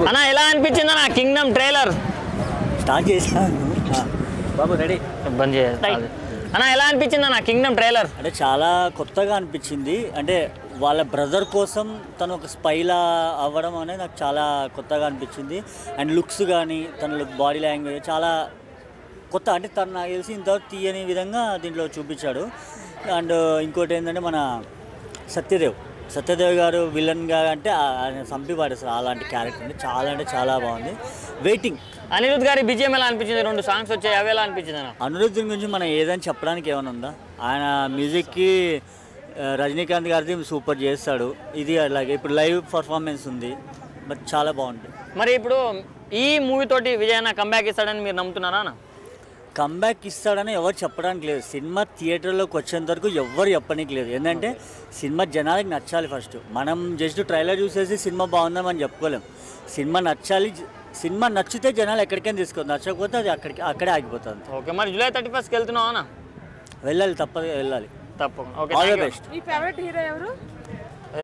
అన్న ఎలా అనిపించింది అన్న కింగ్డమ్ ట్రైలర్ స్టార్ట్ చేశాను బాబు రెడీ బంద్ చేయాలి అన్న ఎలా అనిపించింది అన్న కింగ్డమ్ ట్రైలర్ అంటే చాలా కొత్తగా అనిపించింది అంటే వాళ్ళ బ్రదర్ కోసం తను ఒక స్పైలా అవ్వడం అనేది నాకు చాలా కొత్తగా అనిపించింది అండ్ లుక్స్ కానీ తన బాడీ లాంగ్వేజ్ చాలా కొత్త అంటే తను నాకు తెలిసి ఇంతవరకు తీయని విధంగా దీంట్లో చూపించాడు అండ్ ఇంకోటి ఏంటంటే మన సత్యదేవ్ గారు విలన్గా అంటే ఆయన చంపి పాడేస్తారు అలాంటి క్యారెక్టర్ అంటే చాలా బాగుంది వెయిటింగ్ అనిరుద్ధ్ గారి బిజిఎం ఎలా అనిపించింది 2 సాంగ్స్ వచ్చాయి అవి ఎలా అనిపించింది అన్న అనిరుద్ధ్ గురించి మనం ఏదైనా చెప్పడానికి ఏమైనా ఉందా ఆయన మ్యూజిక్కి రజనీకాంత్ గారిది సూపర్ చేస్తాడు ఇది అలాగే ఇప్పుడు లైవ్ పర్ఫార్మెన్స్ ఉంది బట్ చాలా బాగుంటుంది మరి ఇప్పుడు ఈ మూవీ తోటి విజయ్ అన్న కంబ్యాక్ ఇస్తాడని మీరు నమ్ముతున్నారా అన్న కంబ్యాక్ ఇస్తాడని ఎవరు చెప్పడానికి లేదు సినిమా థియేటర్లోకి వచ్చేంత వరకు ఎవరు చెప్పడానికి లేదు ఏంటంటే సినిమా జనాలకి నచ్చాలి ఫస్ట్ మనం జస్ట్ ట్రైలర్ చూసేసి సినిమా బాగుందని మనం చెప్పుకోలేం సినిమా నచ్చాలి సినిమా నచ్చితే జనాలు ఎక్కడికైనా తీసుకోవాలి నచ్చకపోతే అది అక్కడే ఆగిపోతుంది ఓకే మరి జూలై 31st వెళ్తున్నావా అన్న వెళ్ళాలి తప్పదు వెళ్ళాలి తప్పకుండా okay all the best me favourite hero ఎవరు